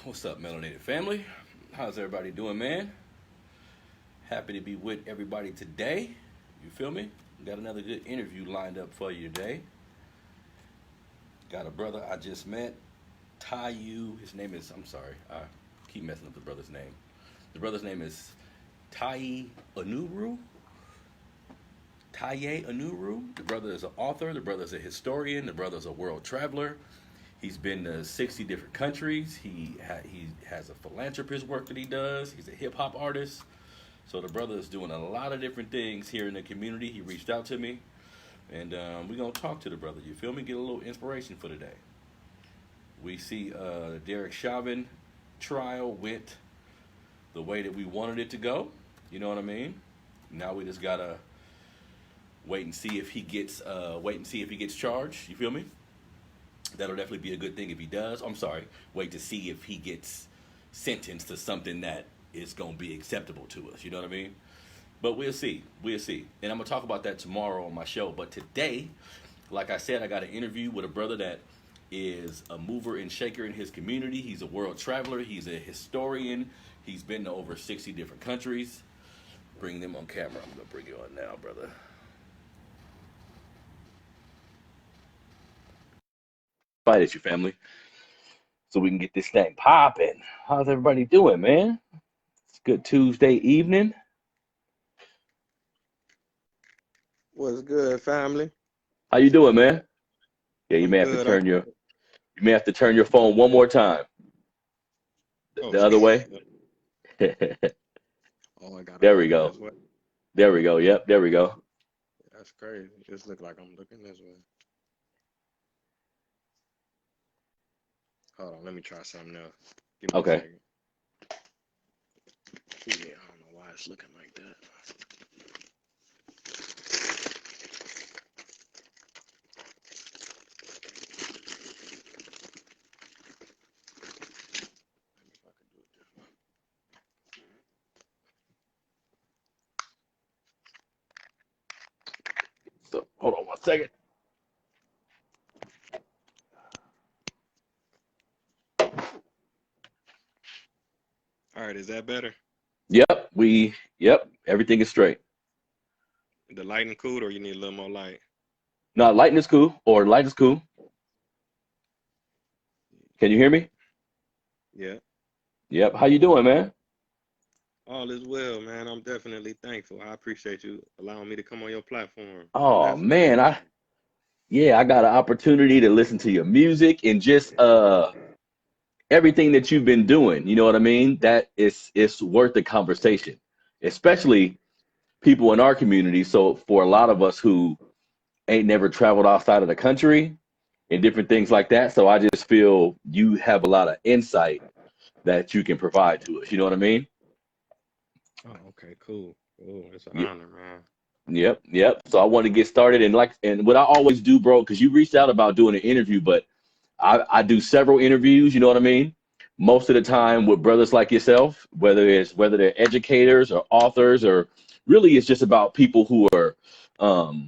What's up, Melanated family? How's everybody doing, man? Happy to be with everybody today. You feel me? Got another good interview lined up for you today. Got a brother I just met, Taye. His name is, I'm sorry, I keep messing up the brother's name. The brother's name is Taye Uhuru. Taye Uhuru. The brother is an author. The brother is a historian. The brother is a world traveler. He's been to 60 different countries. He has a philanthropist work that he does. He's a hip hop artist. So the brother is doing a lot of different things here in the community. He reached out to me, and we're gonna talk to the brother. You feel me? Get a little inspiration for today. We see Derek Chauvin trial went the way that we wanted it to go. You know what I mean? Now we just gotta wait and see if he gets charged. You feel me? That'll definitely be a good thing if he does. I'm sorry. Wait to see if he gets sentenced to something that is going to be acceptable to us. You know what I mean? But we'll see. We'll see. And I'm going to talk about that tomorrow on my show. But today, like I said, I got an interview with a brother that is a mover and shaker in his community. He's a world traveler. He's a historian. He's been to over 60 different countries. Bring them on camera. I'm going to bring you on now, brother. Fight at your family so we can get this thing popping. How's everybody doing, man? It's a good Tuesday evening. What's good, family? How you doing, man? Yeah, you I'm may have to good. turn your phone one more time. Oh, The other way. oh, I gotta There we look go. this way. There we go. Yep, there we go. That's crazy. It just look like I'm looking this way. Hold on, let me try something else. Give me a Okay. second. Yeah, I don't know why it's looking like that. Maybe if I could do it this way. So hold on 1 second. All right, is that better? Yep, everything is straight. The lighting cool, or you need a little more light? No, lighting is cool, or light is cool. Can you hear me? Yeah. Yep. How you doing, man? All is well, man. I'm definitely thankful. I appreciate you allowing me to come on your platform. Oh Definitely. man, I got an opportunity to listen to your music and just everything that you've been doing. You know what I mean? That is it's worth the conversation, especially people in our community. So for a lot of us who ain't never traveled outside of the country and different things Hmm. like that. So I just feel you have a lot of insight that you can provide to us. You know what I mean? Oh, okay, cool. Cool. It's an Ye- honor, man. Yep. So I want to get started and what I always do, bro, because you reached out about doing an interview, but I do several interviews, you know what I mean? Most of the time with brothers like yourself, whether they're educators or authors or really it's just about people who are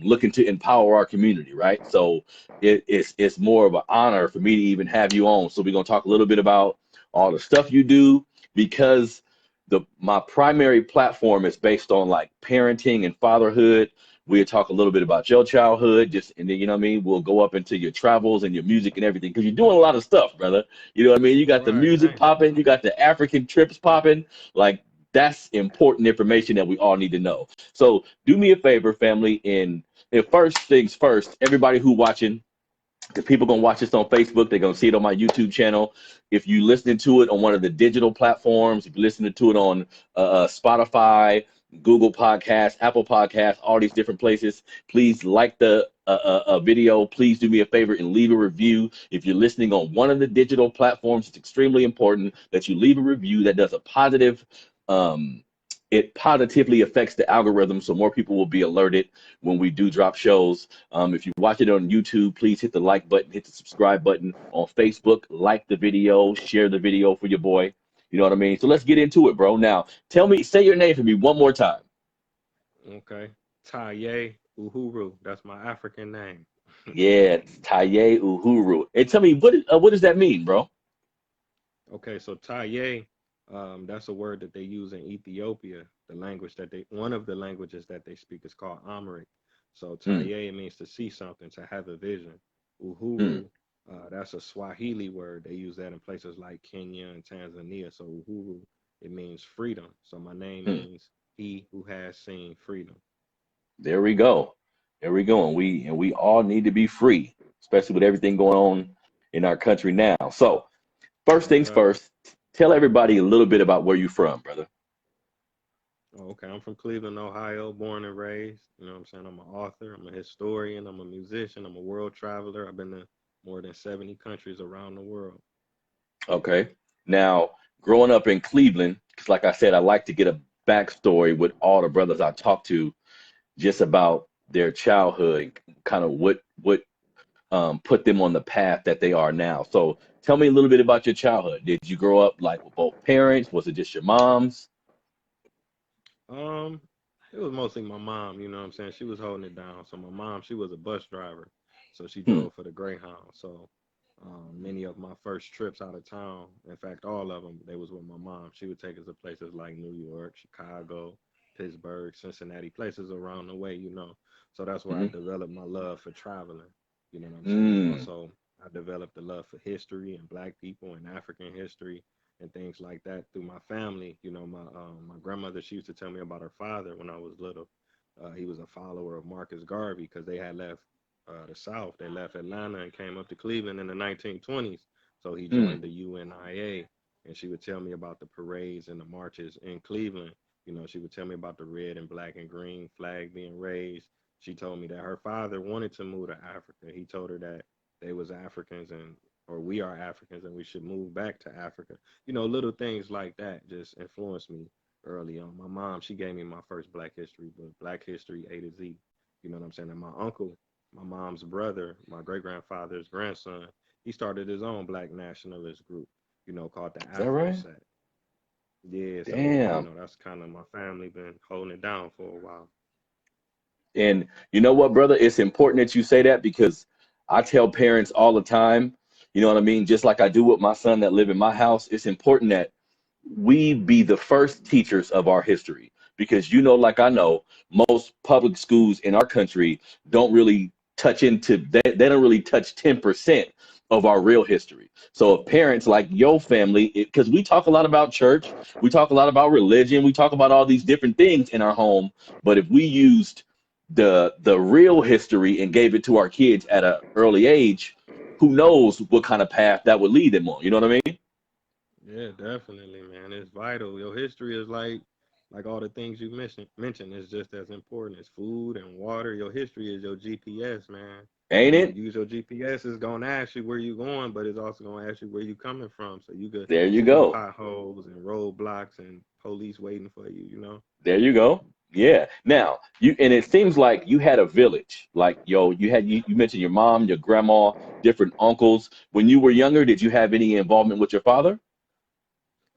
looking to empower our community, right? So it's more of an honor for me to even have you on. So we're gonna talk a little bit about all the stuff you do because the my primary platform is based on like parenting and fatherhood. We'll talk a little bit about your childhood, just and then you know what I mean. We'll go up into your travels and your music and everything because you're doing a lot of stuff, brother. You know what I mean? You got the Right, music thank you. popping, you got the African trips popping. Like that's important information that we all need to know. So do me a favor, family, and if first things first, everybody who watching, because people gonna watch this on Facebook, they're gonna see it on my YouTube channel. If you listening to it on one of the digital platforms, if you're listening to it on Spotify, Google Podcasts, Apple Podcasts, all these different places, please like the video. Please do me a favor and leave a review. If you're listening on one of the digital platforms, it's extremely important that you leave a review that does a positive. Um, it positively affects the algorithm, so more people will be alerted when we do drop shows. If you watch it on YouTube, please hit the like button, hit the subscribe button. On Facebook, like the video, share the video for your boy. You know what I mean? So let's get into it, bro. Now, say your name for me one more time. Okay. Taye Uhuru. That's my African name. Yeah, it's Taye Uhuru. And tell me, what does that mean, bro? Okay, so Taye, that's a word that they use in Ethiopia. The language that they, one of the languages that they speak is called Amharic. So Mm, Taye means to see something, to have a vision. mm, Uhuru, that's a Swahili word. They use that in places like Kenya and Tanzania. So Uhuru, it means freedom. So my name mm. means he who has seen freedom. There we go. There we go. And we all need to be free, especially with everything going on in our country now. So first things Yeah. first, tell everybody a little bit about where you're from, brother. Oh, okay, I'm from Cleveland, Ohio, born and raised. You know what I'm saying? I'm an author, I'm a historian, I'm a musician, I'm a world traveler. I've been to more than 70 countries around the world. Okay. Now, growing up in Cleveland, because like I said, I like to get a backstory with all the brothers I talk to, just about their childhood, kind of what put them on the path that they are now. So, tell me a little bit about your childhood. Did you grow up like with both parents? Was it just your mom's? Um, it was mostly my mom, you know what I'm saying? She was holding it down. So my mom, she was a bus driver. So she Hmm. drove for the Greyhound. So many of my first trips out of town, in fact, all of them, they was with my mom. She would take us to places like New York, Chicago, Pittsburgh, Cincinnati, places around the way, you know. So that's where I Hmm. developed my love for traveling. You know what I'm saying? Mm. Also, I developed a love for history and black people and African history and things like that through my family. You know, my grandmother, she used to tell me about her father when I was little. He was a follower of Marcus Garvey because they had left the South. They left Atlanta and came up to Cleveland in the 1920s. So he Mm. joined the UNIA, and she would tell me about the parades and the marches in Cleveland. You know, she would tell me about the red and black and green flag being raised. She told me that her father wanted to move to Africa. He told her that they was Africans and or we are Africans and we should move back to Africa. You know, little things like that just influenced me early on. My mom, she gave me my first Black History book, Black History A to Z. You know what I'm saying? And my uncle, my mom's brother, my great grandfather's grandson, he started his own Black nationalist group, you know, called the Is that Afro right? Set. Yeah, so you Damn. know that's kind of my family been holding it down for a while. And you know what, brother? It's important that you say that because I tell parents all the time, you know what I mean? Just like I do with my son that live in my house, it's important that we be the first teachers of our history because you know, like I know, most public schools in our country don't really touch into they don't really touch 10% of our real history. So if parents like your family, because we talk a lot about church, we talk a lot about religion, we talk about all these different things in our home, but if we used the real history and gave it to our kids at an early age, who knows what kind of path that would lead them on. You know what I mean? Yeah, definitely, man. It's vital. Your history is like all the things you mentioned is just as important as food and water. Your history is your GPS, man. Ain't When you it? use your GPS, it's gonna ask you where you going, but it's also gonna ask you where you coming from, so you could There you see go. potholes and roadblocks and police waiting for you. You know. There you go. Yeah. Now you and it seems like you had a village. Like yo, you mentioned your mom, your grandma, different uncles. When you were younger, did you have any involvement with your father?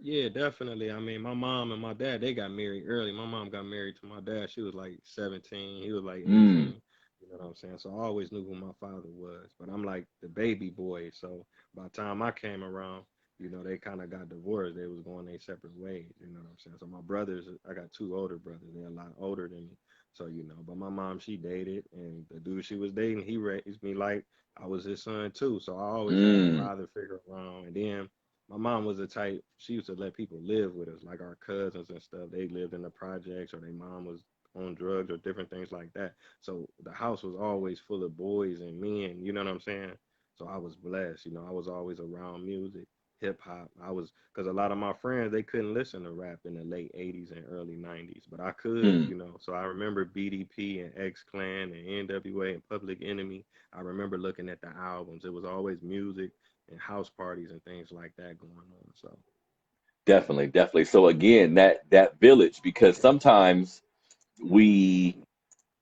Yeah, definitely. I mean, my mom and my dad, they got married early. My mom got married to my dad. She was like 17. He was like Mm, 18. You know what I'm saying? So I always knew who my father was. But I'm like the baby boy. So by the time I came around, you know, they kind of got divorced. They was going their separate ways. You know what I'm saying? So my brothers, I got two older brothers. They're a lot older than me. So, you know, but my mom, she dated. And the dude she was dating, he raised me like I was his son too. So I always had a mm, father figure around. And then my mom was the type, she used to let people live with us, like our cousins and stuff. They lived in the projects or their mom was on drugs or different things like that. So the house was always full of boys and men, you know what I'm saying? So I was blessed, you know, I was always around music, hip hop. I was, because a lot of my friends, they couldn't listen to rap in the late 80s and early 90s, but I could, mm. you know. So I remember BDP and X Clan and NWA and Public Enemy. I remember looking at the albums. It was always music and house parties and things like that going on. So Definitely, definitely. So again, that village, because sometimes we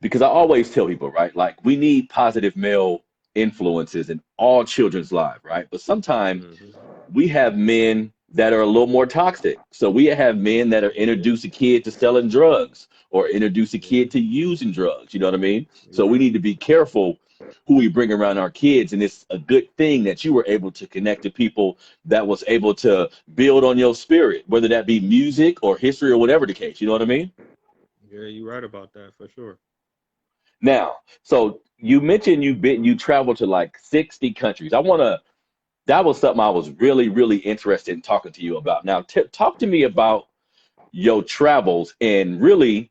because I always tell people, right? Like we need positive male influences in all children's lives, right? But sometimes hmm we have men that are a little more toxic. So we have men that are yeah, introduce a kid to selling drugs or introduce a yeah, kid to using drugs. You know what I mean? So we yeah, need to be careful who we bring around our kids. And it's a good thing that you were able to connect to people that was able to build on your spirit, whether that be music or history or whatever the case. You know what I mean? Yeah, you're right about that for sure. Now, so you mentioned you traveled to like 60 countries. That was something I was really, really interested in talking to you about. Now, talk to me about your travels and really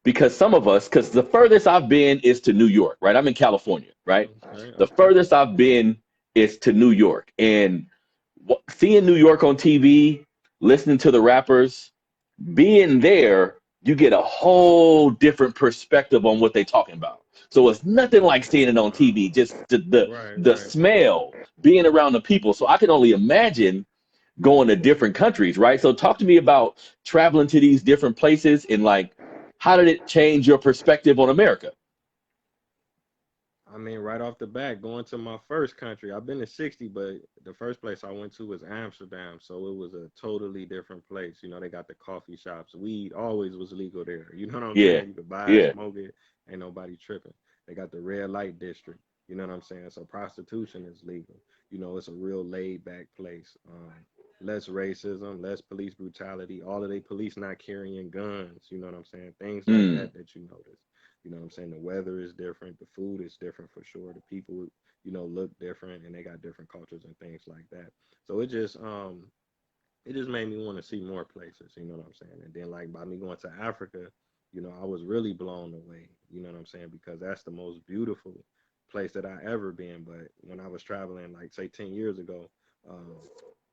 because some of us, because the furthest I've been is to New York, right? I'm in California, right? Okay, The okay. furthest I've been is to New York. And seeing New York on TV, listening to the rappers, being there, you get a whole different perspective on what they're talking about. So it's nothing like seeing it on TV, just Right, the right. smell, being around the people. So I can only imagine going to different countries, right? So talk to me about traveling to these different places and like how did it change your perspective on America? I mean, right off the bat, going to my first country, I've been to 60, but the first place I went to was Amsterdam. So it was a totally different place. You know, they got the coffee shops. Weed always was legal there. You know what I'm Yeah, saying? You could buy it, yeah. smoke it, ain't nobody tripping. They got the red light district. You know what I'm saying? So prostitution is legal. You know, it's a real laid back place. Less racism, less police brutality. All of the police not carrying guns. You know what I'm saying? Things like Mm, that you notice. You know what I'm saying? The weather is different. The food is different for sure. The people, look different and they got different cultures and things like that. So it just made me want to see more places, you know what I'm saying? And then like by me going to Africa, I was really blown away, you know what I'm saying? Because that's the most beautiful place that I ever been. But when I was traveling, like say 10 years ago, um,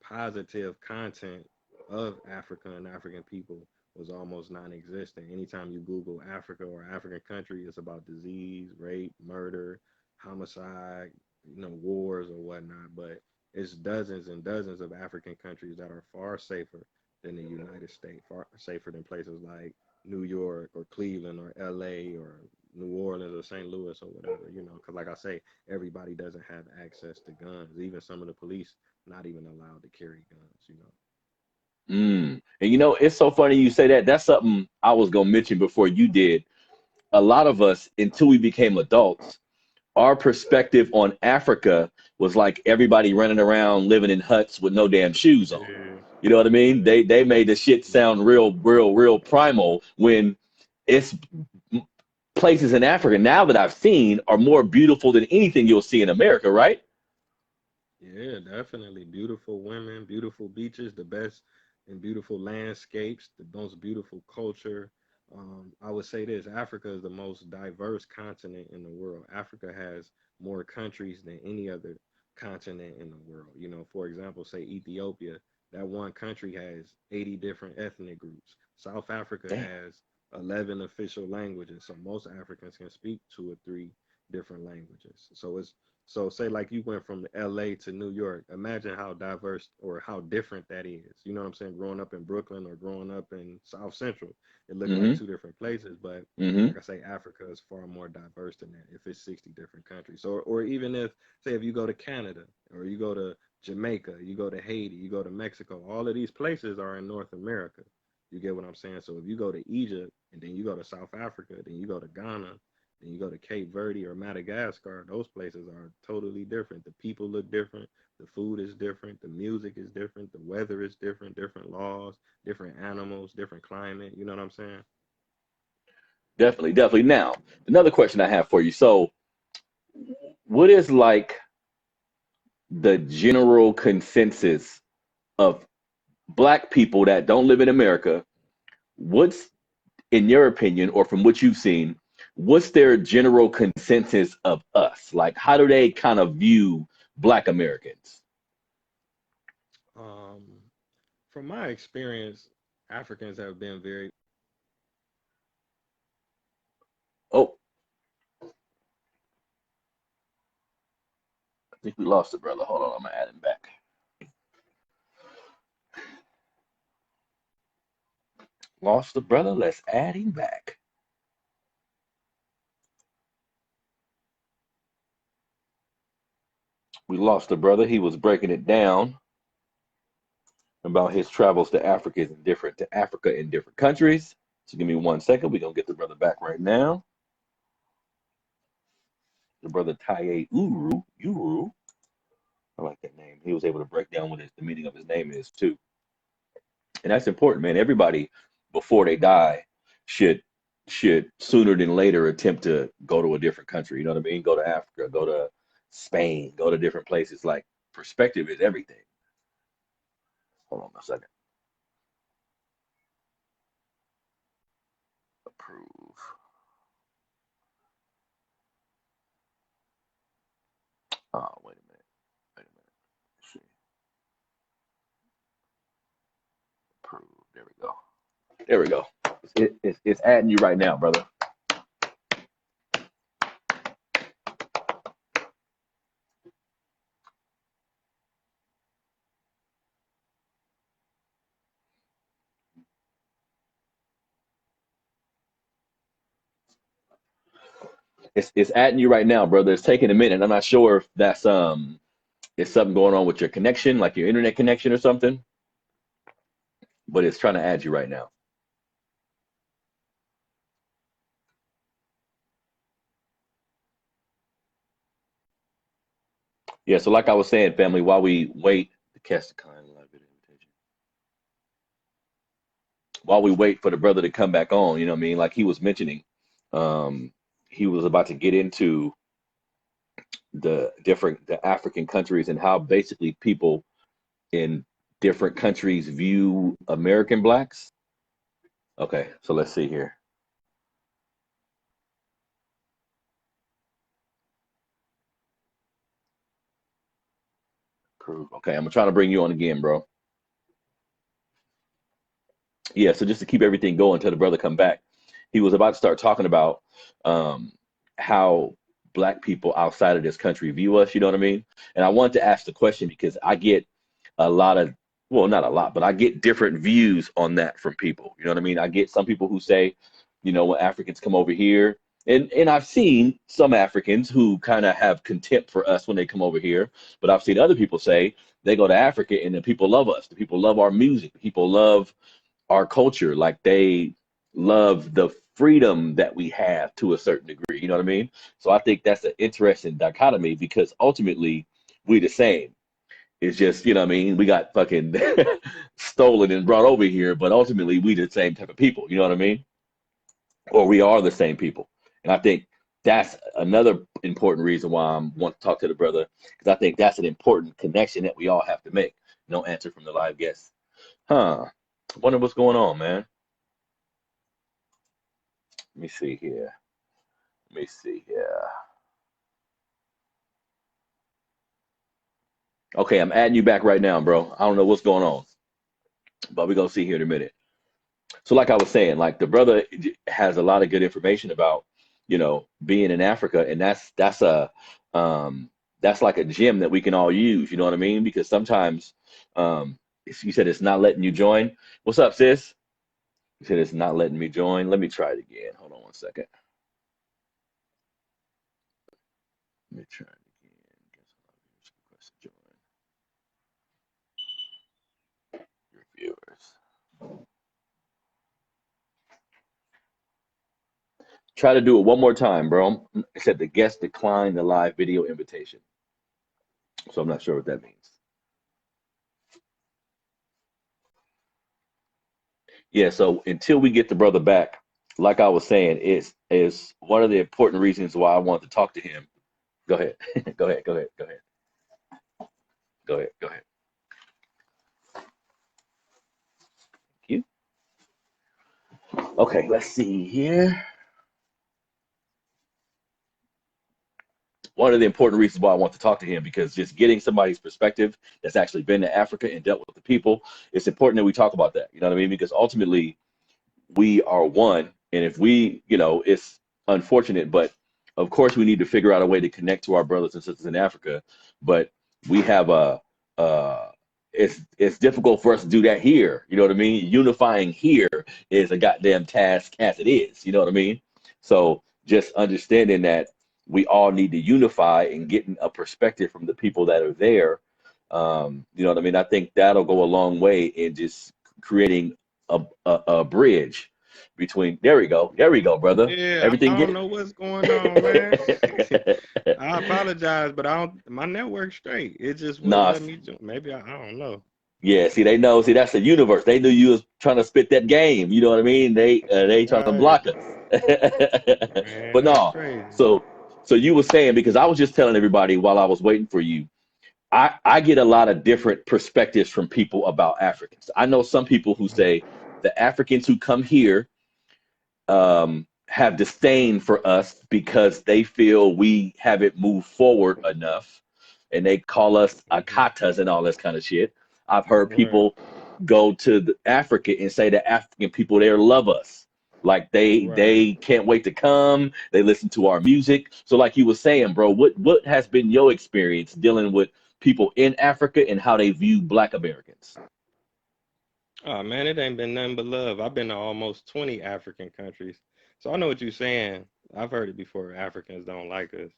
positive content of Africa and African people was almost non-existent. Anytime you Google Africa or African country, it's about disease, rape, murder, homicide, wars or whatnot. But it's dozens and dozens of African countries that are far safer than the United States, far safer than places like New York or Cleveland or LA or New Orleans or St. Louis or whatever, because like I say, everybody doesn't have access to guns. Even some of the police not even allowed to carry guns. And it's so funny you say that. That's something I was gonna mention before you did. A lot of us, until we became adults, our perspective on Africa was like everybody running around living in huts with no damn shoes on. Yeah, You know what I mean? yeah. They made the shit sound Hmm. real, real, real primal when it's places in Africa now that I've seen are more beautiful than anything you'll see in America, right? Yeah, definitely. Beautiful women, beautiful beaches, the best and beautiful landscapes, the most beautiful culture. I would say this, Africa is the most diverse continent in the world. Africa has more countries than any other continent in the world. For example, say Ethiopia, that one country has 80 different ethnic groups. South Africa Damn. has 11 official languages, so most Africans can speak two or three different languages. So say like you went from LA to New York. Imagine how diverse or how different that is. You know what I'm saying? Growing up in Brooklyn or growing up in South Central, it looked like Mm-hmm. two different places. But Mm-hmm. like I say, Africa is far more diverse than that. If it's 60 different countries, or even if say if you go to Canada or you go to Jamaica, you go to Haiti, you go to Mexico, all of these places are in North America. You get what I'm saying? So if you go to Egypt and then you go to South Africa, then you go to Ghana, then you go to Cape Verde or Madagascar, those places are totally different. The people look different. The food is different. The music is different. The weather is different. Different laws, different animals, different climate. You know what I'm saying? Definitely, definitely. Now, another question I have for you. So, what is like the general consensus of black people that don't live in America? What's, in your opinion, or from what you've seen, what's their general consensus of us? Like, how do they kind of view black Americans? Um, from my experience, Africans have been very. Oh, I think we lost it, brother. Hold on, I'm gonna add him back. Lost the brother. Let's add him back. We lost the brother. He was breaking it down about his travels to Africa in different countries. So give me 1 second. We're gonna get the brother back right now. the brother Taye Uhuru. I like that name. He was able to break down what the meaning of his name is too. And that's important, man. Everybody before they die should sooner than later attempt to go to a different country. You know what I mean? Go to Africa, go to Spain, go to different places. Like perspective is everything. Hold on a second. Approve. Oh, wait a minute. Wait a minute. Let's see. Approve. There we go. There we go. It's adding you right now, brother. It's adding you right now, brother. It's taking a minute. I'm not sure if that's it's something going on with your connection, like your internet connection or something, but it's trying to add you right now. Yeah, so like I was saying, family, while we wait to catch the kind live video invitation, while we wait for the brother to come back on, you know what I mean? Like he was mentioning, um, he was about to get into the African countries and how basically people in different countries view American blacks. Okay, so let's see here. Okay, I'm trying to bring you on again, bro. Yeah, so just to keep everything going until the brother come back, he was about to start talking about um, how black people outside of this country view us. You know what I mean? And I wanted to ask the question because I get a lot of, well, not a lot, but I get different views on that from people. You know what I mean? I get some people who say, you know, when Africans come over here, and I've seen some Africans who kind of have contempt for us when they come over here, but I've seen other people say they go to Africa and the people love us. The people love our music. The people love our culture, like they love the freedom that we have to a certain degree. You know what I mean? So I think that's an interesting dichotomy because ultimately we the same. It's just, you know what I mean? We got fucking stolen and brought over here, but ultimately we the same type of people. You know what I mean? Or we are the same people. And I think that's another important reason why I want to talk to the brother because I think that's an important connection that we all have to make. No answer from the live guest. Huh. Wonder what's going on, man. Let me see here. Let me see here. Okay, I'm adding you back right now, bro. I don't know what's going on, but we're gonna see here in a minute. So, like I was saying, like the brother has a lot of good information about, you know, being in Africa, and um that's like a gem that we can all use. You know what I mean? Because sometimes, if you said it's not letting you join. What's up, sis? You said it's not letting me join. Let me try it again. Hold on one second. Let me try it again. Guess I'll request to join your viewers. Try to do it one more time, bro. It said the guest declined the live video invitation. So I'm not sure what that means. Yeah, so until we get the brother back, like I was saying, it's one of the important reasons why I want to talk to him. Go ahead. Go ahead. Go ahead. Go ahead. Go ahead. Go ahead. Thank you. Okay, let's see here. One of the important reasons why I want to talk to him because just getting somebody's perspective that's actually been to Africa and dealt with the people, it's important that we talk about that. You know what I mean? Because ultimately we are one. And if we, you know, it's unfortunate, but of course we need to figure out a way to connect to our brothers and sisters in Africa. But we have it's difficult for us to do that here. You know what I mean? Unifying here is a goddamn task as it is. You know what I mean? So just understanding that we all need to unify and getting a perspective from the people that are there. You know what I mean? I think that'll go a long way in just creating a bridge between. There we go, brother. Yeah, Everything I don't get know what's going on, man. I apologize, but I don't. My network's straight. It just wouldn't nah. let me join. Maybe I don't know. Yeah, see, they know. See, that's the universe. They knew you was trying to spit that game. You know what I mean? They trying to Right, block us. man, But that's no. crazy. So you were saying, because I was just telling everybody while I was waiting for you, I get a lot of different perspectives from people about Africans. I know some people who say the Africans who come here have disdain for us because they feel we haven't moved forward enough, and they call us akatas and all this kind of shit. I've heard Right, people go to Africa and say the African people there love us, like right. they can't wait to come. They listen to our music. So, like you were saying, bro, what has been your experience dealing with people in Africa and how they view Black Americans? Oh man, it ain't been nothing but love. I've been to almost 20 African countries, so I know what you're saying. I've heard it before. Africans don't like us,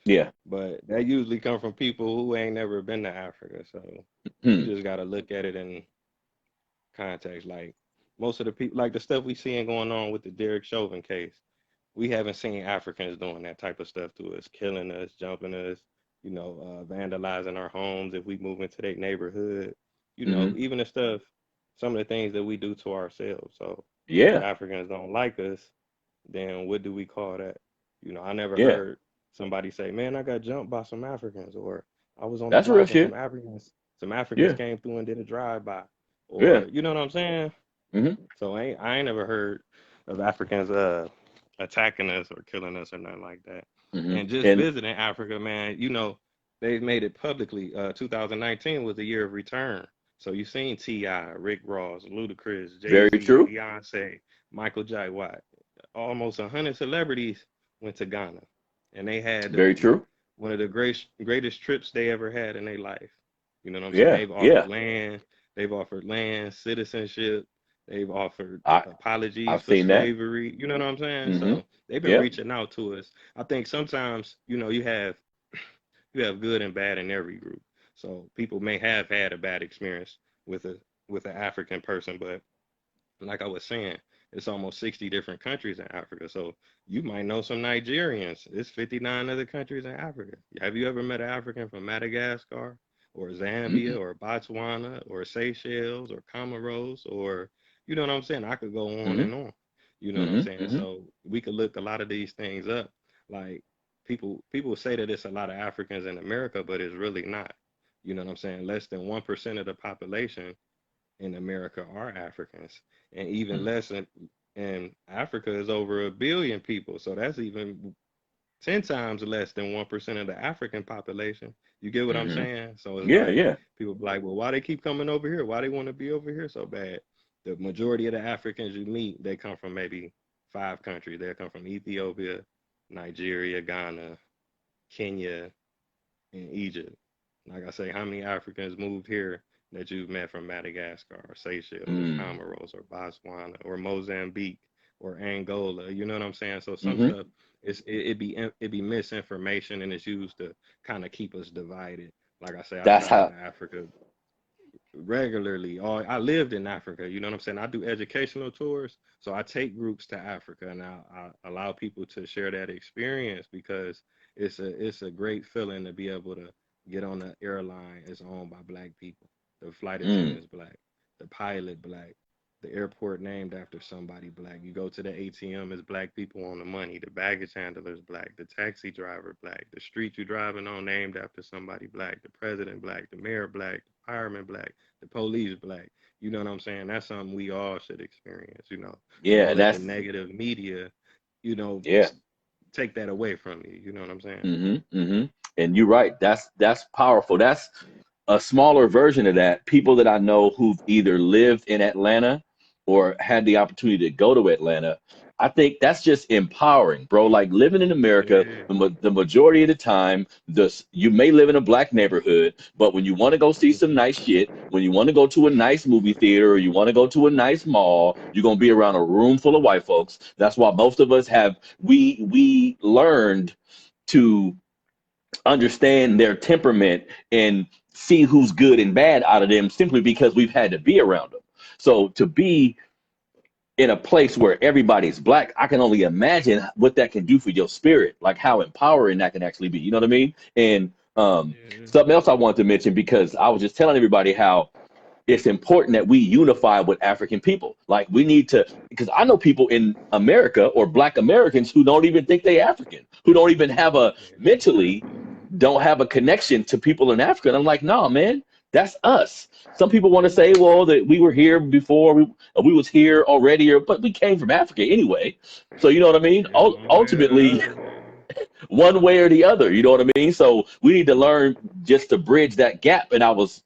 Yeah. but that usually come from people who ain't never been to Africa. So you Hmm. just got to look at it in context. Like most of the people, like the stuff we seeing going on with the Derek Chauvin case, we haven't seen Africans doing that type of stuff to us, killing us, jumping us, vandalizing our homes if we move into their neighborhood. Hmm. Even the stuff, some of the things that we do to ourselves. So if Yeah. Africans don't like us, then what do we call that? I never Yeah. heard somebody say, "Man, I got jumped by some Africans," or "I was on the That's real block and some shit. Africans Yeah. came through and did a drive-by," Yeah. or you know what I'm saying? Hmm. So I ain't never heard of Africans attacking us or killing us or nothing like that. Hmm. And just And visiting Africa, man, they've made it publicly. 2019 was the year of return. So you seen T.I., Rick Ross, Ludacris, Jay very Z, true. Beyonce, Michael J. Watt, almost 100 celebrities went to Ghana, and they had Very true. one of the greatest trips they ever had in their life. You know what I'm saying? Yeah. Yeah. They've offered land, citizenship, they've offered I apologies I've for seen that. slavery. You know what I'm saying? Hmm. So they've been Yeah. reaching out to us. I think sometimes, you have good and bad in every group. So people may have had a bad experience with a with an African person, but like I was saying, it's almost 60 different countries in Africa. So you might know some Nigerians. It's 59 other countries in Africa. Have you ever met an African from Madagascar or Zambia Mm-mm. or Botswana or Seychelles or Comoros or, you know what I'm saying? I could go on Hmm. and on. You know what I'm Hmm. saying? Hmm. So we could look a lot of these things up. Like people say that it's a lot of Africans in America, but it's really not. You know what I'm saying? Less than 1% of the population in America are Africans, and even less in Africa is over 1 billion people. So that's even 10 times less than 1% of the African population. You get what I'm Hmm. saying? So it's Yeah. like Yeah. people be like, well, why they keep coming over here? Why they want to be over here so bad? The majority of the Africans you meet, they come from maybe 5 countries. They come from Ethiopia, Nigeria, Ghana, Kenya, in Egypt. Like I say, how many Africans moved here that you've met from Madagascar or Seychelles or Mm. Comoros or Botswana or Mozambique or Angola? You know what I'm saying? So some Hmm. stuff it be misinformation and it's used to kind of keep us divided. Like I say, I That's travel how. to Africa regularly. I lived in Africa. You know what I'm saying? I do educational tours, so I take groups to Africa and I allow people to share that experience because it's a great feeling to be able to get on an airline that's owned by black people. The flight Mm. attendant's black, the pilot black, the airport named after somebody black. You go to the ATM, it's black people on the money. The baggage handler's black, the taxi driver black, the street you driving on named after somebody black, the president black, the mayor black, the fireman black, the police black. You know what I'm saying? That's something we all should experience. So Yeah. don't And let the that's negative media, you know, yeah. take that away from you. You know what I'm saying? Hmm. Hmm. And you're right. That's powerful. That's a smaller version of that. People that I know who've either lived in Atlanta or had the opportunity to go to Atlanta, I think that's just empowering, bro. Like living in America, Yeah. the majority of the time, you may live in a black neighborhood, but when you want to go see some Hmm. nice shit, when you want to go to a nice movie theater or you want to go to a nice mall, you're gonna be around a room full of white folks. That's why most of us have we learned to understand their temperament and see who's good and bad out of them simply because we've had to be around them. So to be in a place where everybody's black, I can only imagine what that can do for your spirit, like how empowering that can actually be. You know what I mean? And Yeah. something else I wanted to mention, because I was just telling everybody how it's important that we unify with African people. Like we need to, because I know people in America or Black Americans who don't even think they African, who don't even have a Yeah, mentally exactly. don't have a connection to people in Africa. And I'm like, no, man, that's us. Some people want to say, well, that we were here before, we was here already, but we came from Africa anyway. So you know what I mean? Yeah, one way or the Ultimately, other, man. one way or the other. You know what I mean? So we need to learn just to bridge that gap. And I was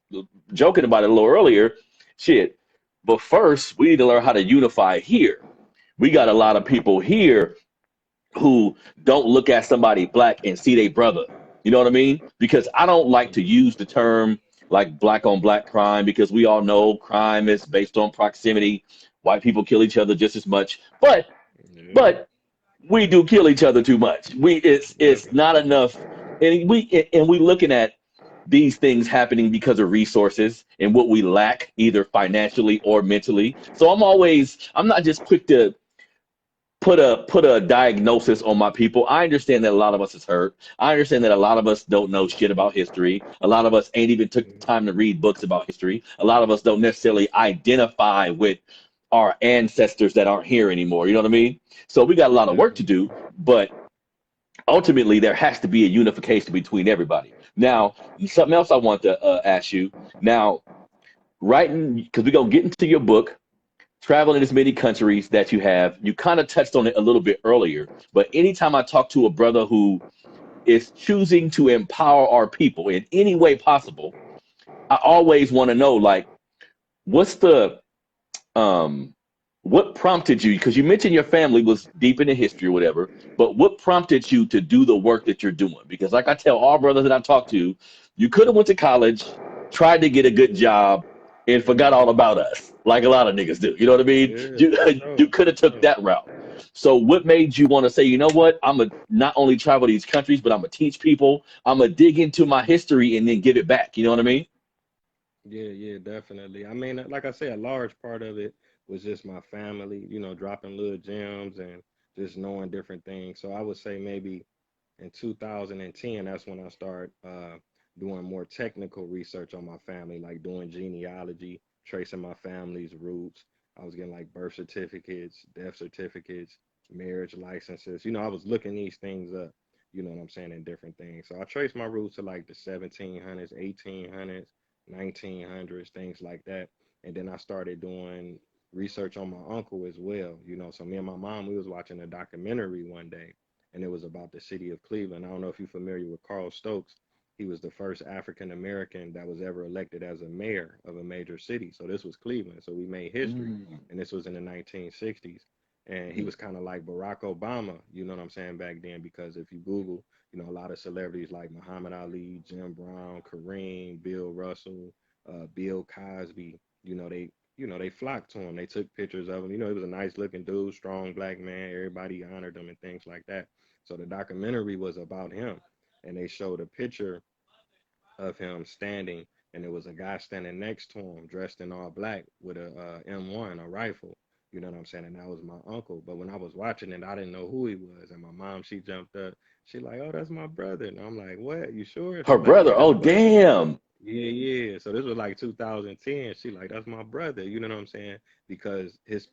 joking about it a little earlier. Shit. But first, we need to learn how to unify here. We got a lot of people here who don't look at somebody black and see their brother. You know what I mean? Because I don't like to use the term like black on black crime, because we all know crime is based on proximity. White people kill each other just as much. Yeah, But we do kill each other too much. It's not definitely. enough, and we looking at these things happening because of resources and what we lack, either financially or mentally. So I'm not just quick to put a diagnosis on my people. I understand that a lot of us is hurt. I understand that a lot of us don't know shit about history. A lot of us ain't even took the Yeah, time to read books about history. A lot of us don't necessarily identify with our ancestors that aren't here anymore. You know what I mean? So we got a lot of work to definitely. do, but ultimately there has to be a unification between everybody. Now, something else I want to ask you. Now, writing, because we're gonna get into your book, traveling as many countries that you have. You kind of touched on it a little bit earlier, but anytime I talk to a brother who is choosing to empower our people in any way possible, I always want to know, like, what's the um what prompted you, because you mentioned your family was deep into history or whatever, but what prompted you to do the work that you're doing? Because like I tell all brothers that I talk to, you could have went to college, tried to get a good job, and forgot all about us, like a lot of niggas do. You know what I mean? Yeah, You for you sure, could for have took sure. that route. So what made you want to say, you know what, I'm gonna not only travel these countries, but I'm gonna teach people, I'm gonna dig into my history and then give it back? You know what I mean? Yeah, yeah, definitely. I mean, like I said, a large part of it was just my family, dropping little gems and just knowing different things. So I would say maybe in 2010, that's when I started doing more technical research on my family, like doing genealogy, tracing my family's roots. I was getting like birth certificates, death certificates, marriage licenses. I was looking these things up, you know what I'm saying, in different things. So I traced my roots to like the 1700s, 1800s, 1900s, things like that. And then I started doing research on my uncle as well, So me and my mom, we was watching a documentary one day, and it was about the city of Cleveland. I don't know if you're familiar with Carl Stokes. He was the first African American that was ever elected as a mayor of a major city. So this was Cleveland. So we made history, Mm, and this was in the 1960s. And he mm, was kind of like Barack Obama, you know what I'm saying, back then, because if you Google, a lot of celebrities like Muhammad Ali, Jim Brown, Kareem, Bill Russell, Bill Cosby, they flocked to him. They took pictures of him. He was a nice looking dude, strong black man. Everybody honored him and things like that. So the documentary was about him, and they showed a picture of him standing, and it was a guy standing next to him, dressed in all black with a M1, a rifle. You know what I'm saying? And that was my uncle. But when I was watching it, I didn't know who he was. And my mom, she jumped up. She like, "Oh, that's my brother." And I'm like, "What? You sure?" her She's like, brother. "Yeah, that's Oh my brother." damn. Yeah, yeah. So this was like 2010. She like, "That's my brother." You know what I'm saying? Because his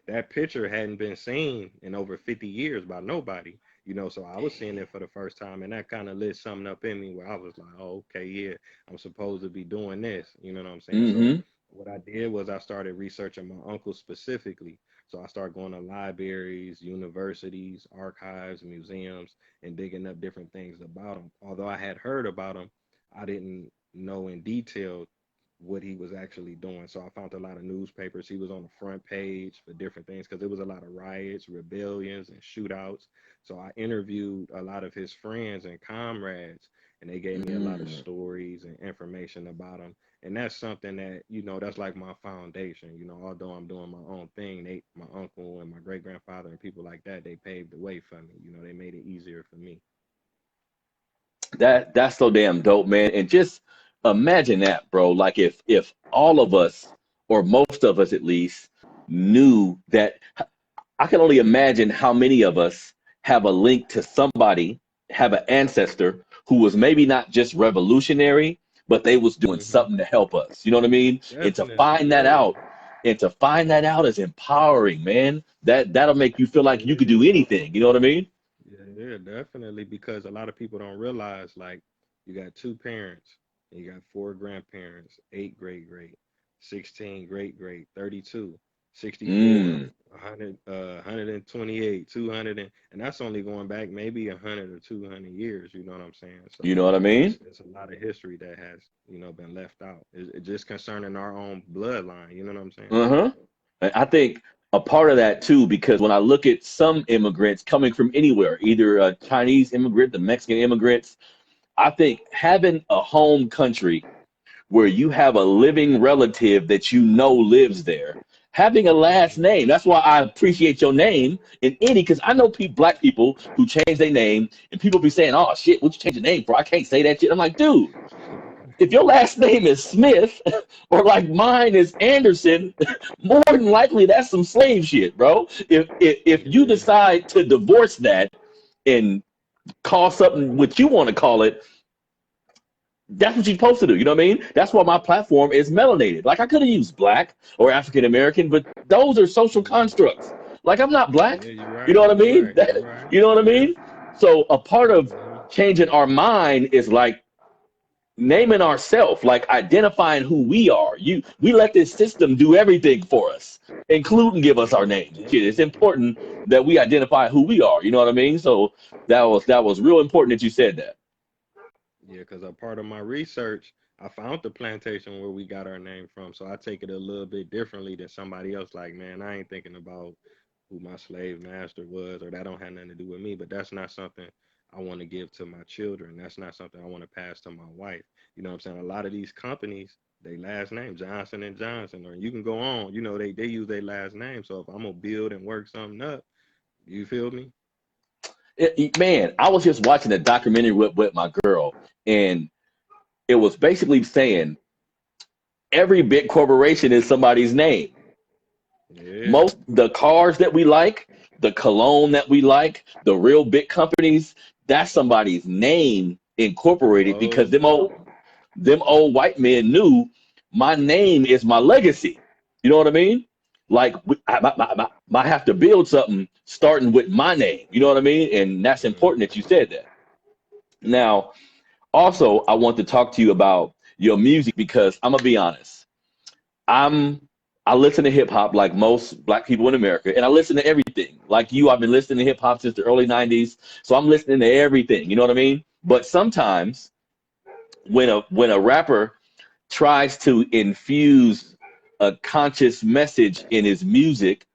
that picture hadn't been seen in over 50 years by nobody, so I was seeing it for the first time, and that kind of lit something up in me where I was like, oh, okay, yeah, I'm supposed to be doing this, you know what I'm saying? So Mm-hmm. what I did was I started researching my uncle specifically. So I started going to libraries, universities, archives, museums, and digging up different things about him. Although I had heard about him, I didn't know in detail what he was actually doing. So I found a lot of newspapers. He was on the front page for different things because there was a lot of riots, rebellions, and shootouts. So I interviewed a lot of his friends and comrades, and they gave me a lot of Mm. stories and information about him. And that's something that, that's like my foundation. Although I'm doing my own thing, my uncle and my great grandfather and people like that, they paved the way for me. They made it easier for me. That's so damn dope, man. And just imagine that, bro. Like if all of us, or most of us at least, knew that. I can only imagine how many of us have a link to somebody, have an ancestor who was maybe not just revolutionary, but they was doing Hmm. something to help us. You know what I mean? And to Definitely, find that yeah, out, and to find that out is empowering, man. That'll make you feel like you could yeah. do anything. You know what I mean? Yeah, yeah, definitely. Because a lot of people don't realize, like, you got two parents, and you got four grandparents, eight great great, 16 great great, 32, 64, Mm, 100, 128, 200, and that's only going back maybe 100 or 200 years. You know what I'm saying? So you know what I mean? it's a lot of history that has, been left out. It's just concerning our own bloodline. You know what I'm saying? Uh-huh. And I think a part of that too, because when I look at some immigrants coming from anywhere, either a Chinese immigrant, the Mexican immigrants, I think having a home country where you have a living relative that you know lives there, having a last Hmm. name. That's why I appreciate your name in any, because I know black people who change their name, and people be saying, "Oh shit, what you change your name for? I can't say that shit." I'm like, dude, if your last name is Smith or like mine is Anderson, more than likely that's some slave shit, bro. If you Yeah, decide to divorce that and call something what you want to call it, that's what you're supposed to do. You know what I mean? That's why my platform is melanated. Like I could have used black or African American, but those are social hmm, constructs. Like I'm not yeah. black. You're You know right. what I You're mean? right. You're right. You know what I Yeah. mean? So a part of Hmm. changing our mind is like naming ourselves, like identifying who we are. We let this system do everything for us, including give us our names. Yeah. Shit, it's important that we identify who we are. You know what I mean? So that was real important that you said that. Yeah, because a part of my research, I found the plantation where we got our name from. So I take it a little bit differently than somebody else. Like, man, I ain't thinking about who my slave master was, or that don't have nothing to do with me. But that's not something I want to give to my children. That's not something I want to pass to my wife. You know what I'm saying? A lot of these companies, they last name Johnson and Johnson, or you can go on. They use their last name. So if I'm gonna build and work something up, you feel me? Man, I was just watching a documentary with my girl, and it was basically saying every big corporation is somebody's name. Yeah. Most the cars that we like, the cologne that we like, the real big companies, that's somebody's name incorporated because Clothes. them old white men knew my name is my legacy. You know what I mean? Like I have to build something starting with my name. You know what I mean? And that's important Hmm. that you said that. Now, also, I want to talk to you about your music because I'm gonna be honest. I'm I listen to hip hop like most black people in America, and I listen to everything. Like you, I've been listening to hip hop since the early '90s, so I'm listening to everything. You know what I mean? But sometimes when a rapper tries to infuse a conscious message in his music,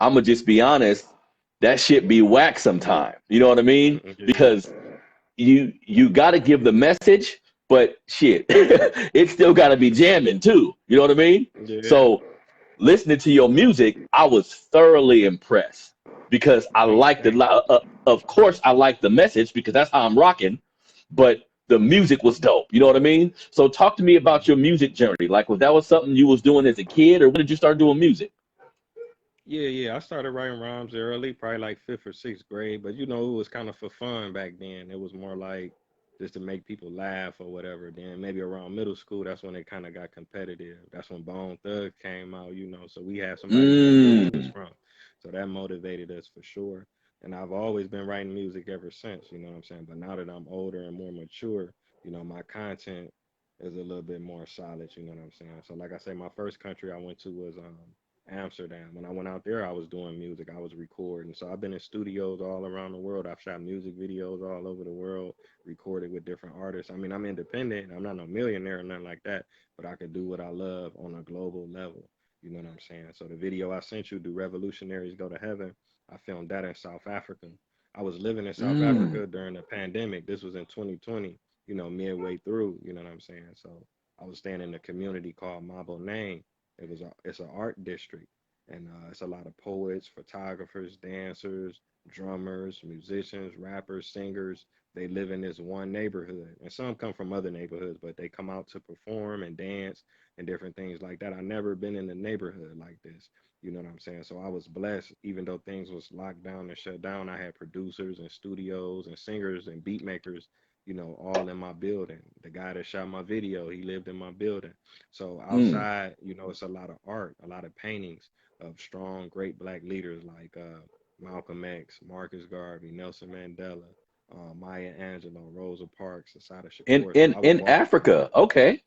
I'm gonna just be honest, that shit be whack sometime. You know what I mean? Yeah. Because you got to give the message, but shit, it still got to be jamming too. You know what I mean? Yeah. So listening to your music, I was thoroughly impressed because I liked Thank the. you. Of course, I liked the message because that's how I'm rocking, but the music was dope. You know what I mean? So talk to me about your Hmm. music journey. Like, was something you was doing as a kid, or when did you start doing music? Yeah, yeah. I started writing rhymes early, probably like fifth or sixth grade, but it was kind of for fun back then. It was more like just to make people laugh or whatever. Then maybe around middle school, that's when it kind of got competitive. That's when Bone Thugs came out, so we had somebody to compare notes Mm. from. So that motivated us for sure. And I've always been writing music ever since, you know what I'm saying? But now that I'm older and more mature, my content is a little bit more solid, you know what I'm saying? So like I say, my first country I went to was Amsterdam. When I went out there, I was doing music, I was recording. So I've been in studios all around the world. I've shot music videos all over the world, recorded with different artists. I mean, I'm independent. I'm not no millionaire or nothing like that, but I could do what I love on a global level. You know what I'm saying? So the video I sent you, "Do Revolutionaries Go to Heaven?" I filmed that in South Africa. I was living in South Mm. Africa during the pandemic. This was in 2020, midway through, you know what I'm saying? So I was staying in a community called Mabo Name. It's an art district, and it's a lot of poets, photographers, dancers, drummers, musicians, rappers, singers. they live in this one neighborhood, and some come from other neighborhoods, but they come out to perform and dance and different things like that. I never been in a neighborhood like this. You know what I'm saying? So I was blessed, even though things was locked down and shut down. I had producers and studios and singers and beat makers, all in my building. The guy that shot my video, he lived in my building. So Mm. outside, it's a lot of art, a lot of paintings of strong, great black leaders like Malcolm X, Marcus Garvey, Nelson Mandela, Maya Angelou, Rosa Parks, Asada In Shakur. So in I would in walk. Africa. Okay.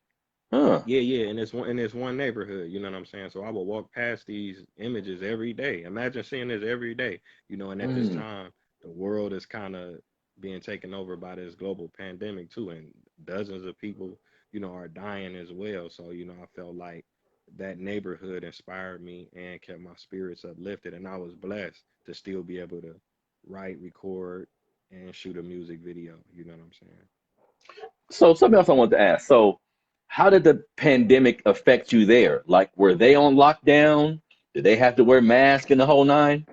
Huh. Yeah, yeah, and it's one neighborhood, you know what I'm saying? So I would walk past these images every day. Imagine seeing this every day, and at this Mm. time, the world is kind of being taken over by this global pandemic too, and dozens of people, are dying as well. So, I felt like that neighborhood inspired me and kept my spirits uplifted, and I was blessed to still be able to write, record, and shoot a music video. You know what I'm saying? So something else I wanted to ask. So how did the pandemic affect you there? Like, were they on lockdown? Did they have to wear masks and the whole nine?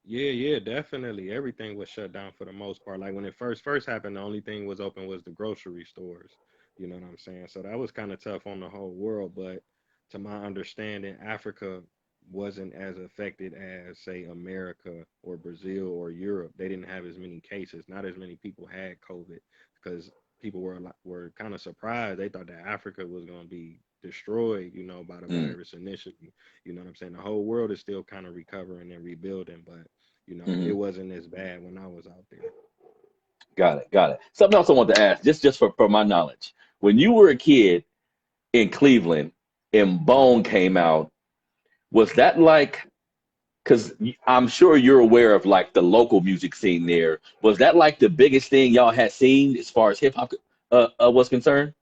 Yeah, yeah, definitely. Everything was shut down for the most part. Like when it first happened, the only thing was open was the grocery stores. You know what I'm saying? So that was kind of tough on the whole world, but to my understanding, Africa wasn't as affected as say America or Brazil or Europe. They didn't have as many cases. Not as many people had COVID because people were kind of surprised. They thought that Africa was going to be destroyed, by the Mm. virus initially. You know what I'm saying? The whole world is still kind of recovering and rebuilding, but it Hmm. wasn't as bad when I was out there. Got it. Got it. Something else I wanted to ask, just for my knowledge. When you were a kid in Cleveland and Hmm. Bone came out, was that like, because I'm sure you're aware of like the local music scene there. Was that like the biggest thing y'all had seen as far as hip hop was concerned?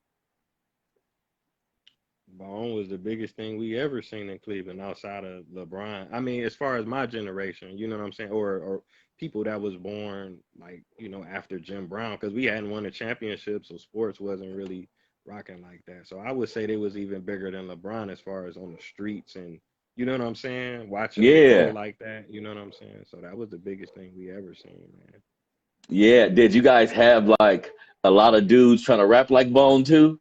Bone was the biggest thing we ever seen in Cleveland outside of LeBron. I mean, as far as my generation, you know what I'm saying, or people that was born like after Jim Brown, because we hadn't won a championship, so sports wasn't really rocking like that. So I would say they was even bigger than LeBron as far as on the streets and you know what I'm saying, watching them go Yeah. like that. You know what I'm saying. So that was the biggest thing we ever seen, man. Yeah. Did you guys have like a lot of dudes trying to rap like Bone too?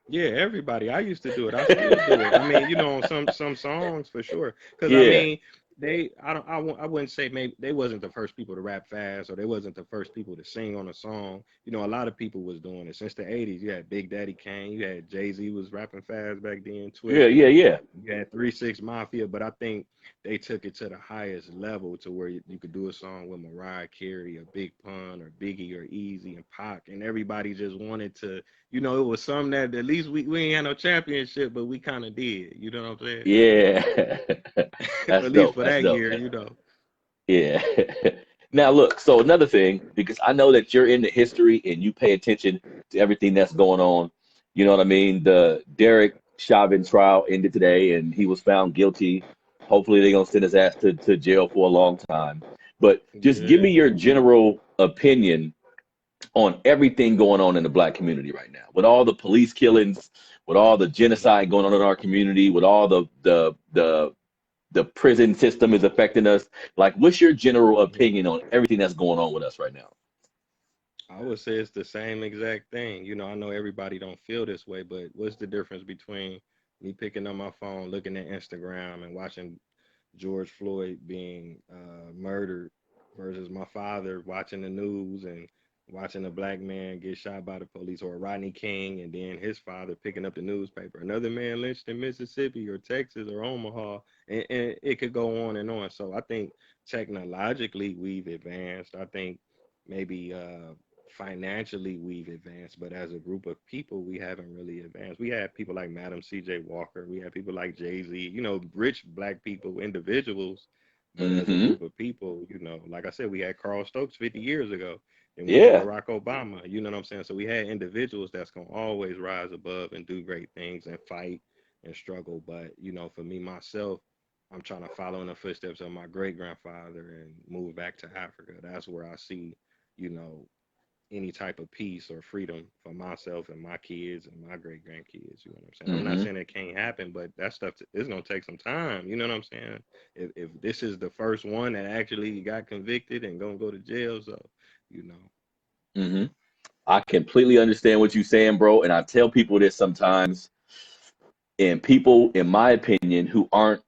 Yeah, everybody. I used to do it. I still do it. I mean, on some songs for sure. Because I Yeah. mean, I wouldn't say maybe they wasn't the first people to rap fast or they wasn't the first people to sing on a song. A lot of people was doing it since the '80s. You had Big Daddy Kane. You had Jay-Z was rapping fast back then. Yeah. Yeah. Twister. Yeah. You had 3 6 Mafia. But I think they took it to the highest level to where you could do a song with Mariah Carey or Big Pun or Biggie or Easy and Pac, and everybody just wanted to it was something that at least we ain't had no championship, but we kind of did. You know what I'm saying? Yeah. That's At least dope. for That's that dope. year. Yeah. Now look, so another thing, because I know that you're into history and you pay attention to everything that's going on. You know what I mean? The Derek Chauvin trial ended today and he was found guilty. Hopefully they're gonna send his ass to jail for a long time. But just give me Yeah. your general opinion on everything going on in the black community right now, with all the police killings, with all the genocide going on in our community, with all the prison system is affecting us. Like, what's your general Hmm. opinion on everything that's going on with us right now? I would say it's the same exact thing. I know everybody don't feel this way, but what's the difference between me picking up my phone, looking at Instagram, and watching George Floyd being murdered versus my father watching the news and watching a black man get shot by the police, or Rodney King and then his father picking up the newspaper, another man lynched in Mississippi or Texas or Omaha, and it could go on and on. So I think technologically we've advanced. I think maybe financially we've advanced, but as a group of people, we haven't really advanced. We have people like Madam C.J. Walker. We have people like Jay-Z, rich black people, individuals. But as a Hmm. group of people, like I said, we had Carl Stokes 50 years ago. And we had Yeah. Barack Obama. You know what I'm saying? So we had individuals that's going to always rise above and do great things and fight and struggle. But, for me, myself, I'm trying to follow in the footsteps of my great grandfather and move back to Africa. That's where I see, you know, any type of peace or freedom for myself and my kids and my great grandkids. You know what I'm saying? I'm not Hmm. saying it can't happen, but that stuff is gonna take some time. You know what I'm saying? If this is the first one that actually got convicted and gonna go to jail, so you know. Hmm. I completely understand what you're saying, bro. And I tell people this sometimes, and people, in my opinion, who aren't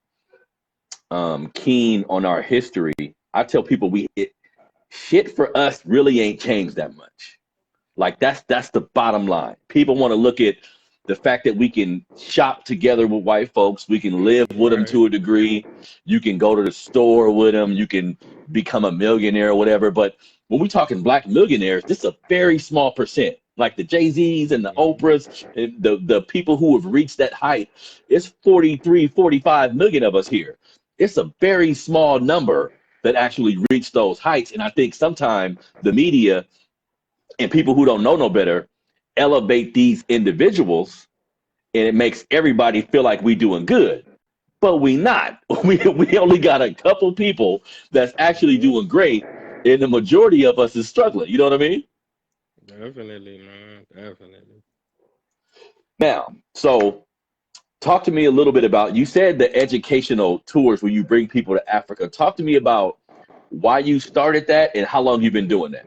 keen on our history, I tell people shit for us really ain't changed that much. Like that's the bottom line. People want to look at the fact that we can shop together with white folks, we can live with them Right. to a degree, you can go to the store with them, you can become a millionaire or whatever. But when we're talking black millionaires, this is a very small percent. Like the Jay-Z's and the Hmm. Oprahs, and the people who have reached that height, it's 43, 45 million of us here. It's a very small number that actually reach those heights. And I think sometimes the media and people who don't know no better elevate these individuals, and it makes everybody feel like we doing good, but we not. We only got a couple people that's actually Yep. doing great, and the majority of us is struggling. You know what I mean? Definitely, man. Definitely. Now, so talk to me a little bit about, you said the educational tours where you bring people to Africa. Talk to me about why you started that and how long you've been doing that.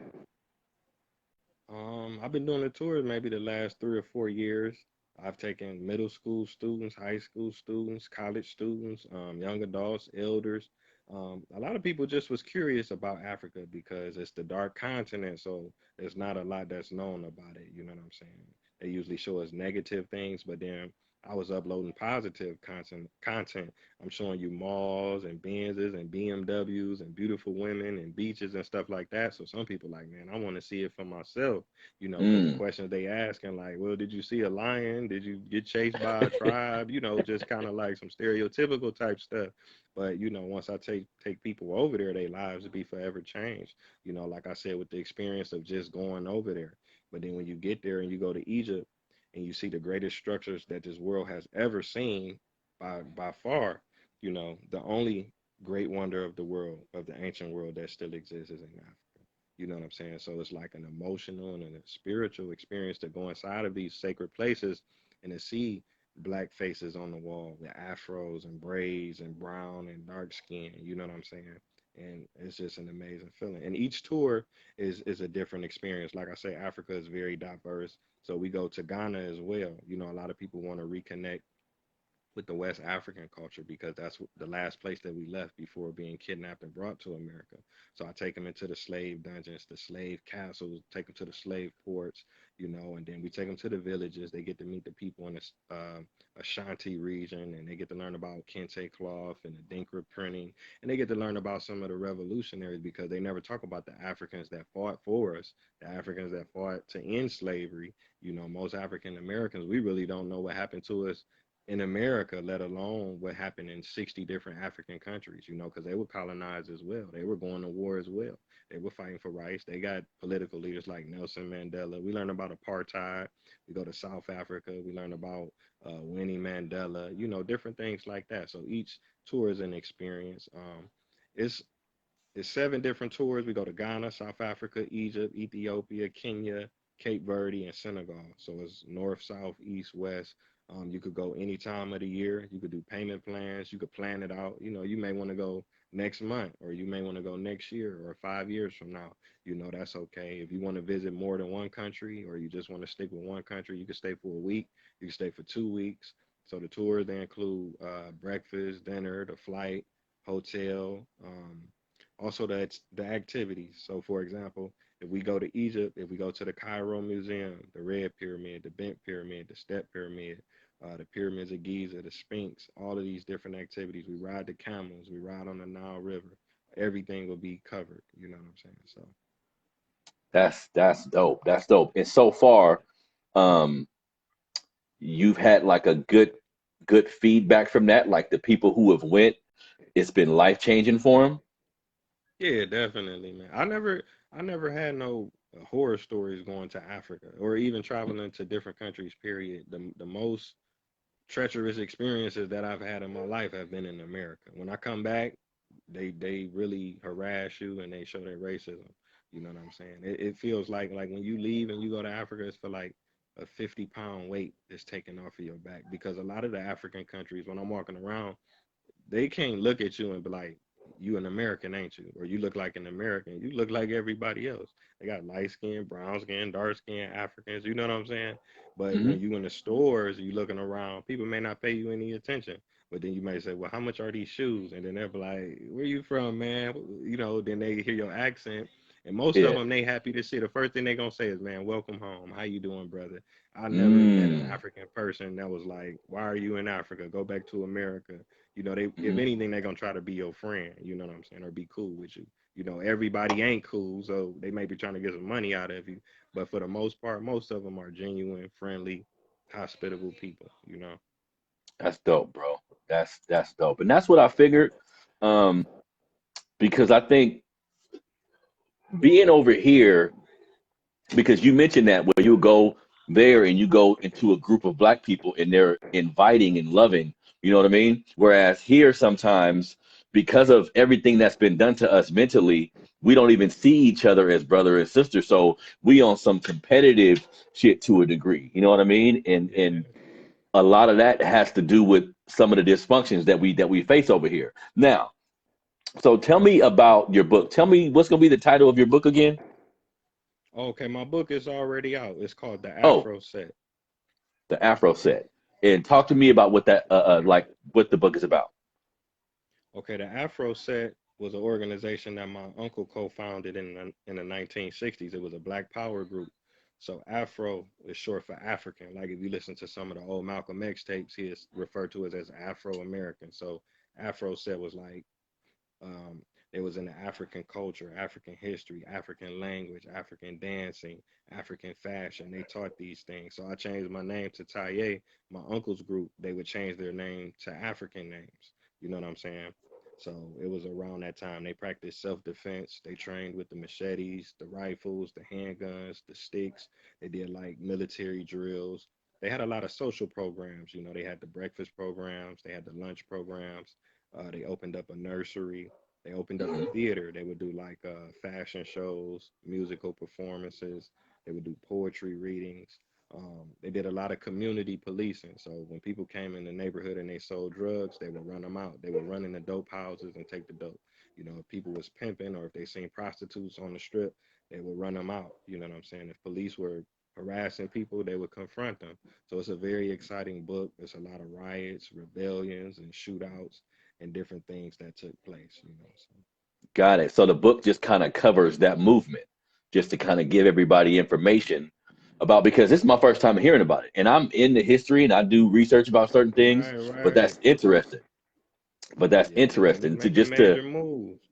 I've been doing the tours maybe the last 3 or 4 years. I've taken middle school students, high school students, college students, young adults, elders. A lot of people just was curious about Africa because it's the dark continent, so there's not a lot that's known about it. You know what I'm saying? They usually show us negative things, but then I was uploading positive content. I'm showing you malls and Benzes and BMWs and beautiful women and beaches and stuff like that. So some people like, man, I want to see it for myself, because the Mm. questions they asking like, well, did you see a lion? Did you get chased by a tribe? Just kind of like some stereotypical type stuff. But once I take people over there, their lives will be forever changed. Like I said, with the experience of just going over there. But then when you get there and you go to Egypt and you see the greatest structures that this world has ever seen by far, the only great wonder of the world, of the ancient world that still exists is in Africa. You know what I'm saying? So it's like an emotional and a spiritual experience to go inside of these sacred places and to see black faces on the wall with afros and braids and brown and dark skin. You know what I'm saying? And it's just an amazing feeling. And each tour is a different experience. Like I say, Africa is very diverse. So we go to Ghana as well. A lot of people want to reconnect with the West African culture because that's the last place that we left before being kidnapped and brought to America. So I take them into the slave dungeons, the slave castles, take them to the slave ports, and then we take them to the villages. They get to meet the people in the Ashanti region, and they get to learn about kente cloth and the Dinkra printing, and they get to learn about some of the revolutionaries because they never talk about the Africans that fought for us, the Africans that fought to end slavery. Most African Americans, we really don't know what happened to us in America, let alone what happened in 60 different African countries, because they were colonized as well. They were going to war as well. They were fighting for rights. They got political leaders like Nelson Mandela. We learn about apartheid. We go to South Africa. We learn about Winnie Mandela, different things like that. So each tour is an experience. It's it's 7 different tours. We go to Ghana, South Africa, Egypt, Ethiopia, Kenya, Cape Verde, and Senegal. So it's north, south, east, west. You could go any time of the year. You could do payment plans. You could plan it out. You may want to go next month, or you may want to go next year, or 5 years from now. That's okay. If you want to visit more than one country, or you just want to stick with one country, you can stay for a week. You can stay for 2 weeks. So the tours they include breakfast, dinner, the flight, hotel. Also the activities. So for example, if we go to Egypt, if we go to the Cairo Museum, the Red Pyramid, the Bent Pyramid, the Step Pyramid, the pyramids of Giza, the Sphinx, all of these different activities. We ride the camels, we ride on the Nile River. Everything will be covered. You know what I'm saying? So That's dope. That's dope. And so far, um, you've had like a good feedback from that. Like the people who have went, it's been life changing for them. yeah, definitely, man. I never had no horror stories going to Africa or even traveling to different countries. Period. The most treacherous experiences that I've had in my life have been in America. When I come back, they really harass you and they show their racism. You know what I'm saying? It feels like when you leave and you go to Africa, it's for like a 50-pound weight is taken off of your back because a lot of the African countries, when I'm walking around, they can't look at you and be like, you an American, ain't you? Or you look like an American. You look like everybody else. They got light skin, brown skin, dark skin, Africans. You know what I'm saying? But Hmm. when you in the stores, you looking around, people may not pay you any attention. But then you may say, well, how much are these shoes? And then they'll be like, where you from, man? You know, then they hear your accent. And most of Yeah. them, they happy to see. The first thing they gonna say is, man, welcome home. How you doing, brother? I never met an Mm. African person that was like, why are you in Africa? Go back to America. You know, they if Hmm. anything, they're gonna try to be your friend, you know what I'm saying, or be cool with you. You know, everybody ain't cool, so they may be trying to get some money out of you. But for the most part, most of them are genuine, friendly, hospitable people, you know. That's dope, bro. That's dope, and that's what I figured. Um, because I think being over here, because you mentioned that where you go there and you go into a group of black people and they're inviting and loving, you know what I mean? Whereas here sometimes, because of everything that's been done to us mentally, we don't even see each other as brother and sister. So we on some competitive shit to a degree. You know what I mean? And Yeah. a lot of that has to do with some of the dysfunctions that we face over here. Now, so tell me about your book. Tell me what's gonna be the title of your book again? Okay, my book is already out. It's called The Oh, Afro Set. the Afro Set. And talk to me about what that like what the book is about. Okay, the Afro Set was an organization that my uncle co-founded in the 1960s. It was a Black Power group. So Afro is short for African. Like if you listen to some of the old Malcolm X tapes, he is referred to as Afro American. So Afro Set was like um, it was in the African culture, African history, African language, African dancing, African fashion. They taught these things. So I changed my name to Taye. My uncle's group, they would change their name to African names. You know what I'm saying? So it was around that time. They practiced self-defense. They trained with the machetes, the rifles, the handguns, the sticks. They did like military drills. They had a lot of social programs. You know, they had the breakfast programs, they had the lunch programs. They opened up a nursery. They opened up a Hmm. theater. They would do like fashion shows, musical performances. They would do poetry readings. They did a lot of community policing. So when people came in the neighborhood and they sold drugs, they would run them out. They would run in the dope houses and take the dope. You know, if people was pimping or if they seen prostitutes on the strip, they would run them out. You know what I'm saying? If police were harassing people, they would confront them. So it's a very exciting book. There's a lot of riots, rebellions, and shootouts and different things that took place, you know. So Got it. So the book just kind of covers that movement, just to kind of give everybody information about because this is my first time hearing about it. And I'm in the history and I do research about certain things, right, but right. that's interesting. But that's Yeah, man, it's interesting to making just to major moves.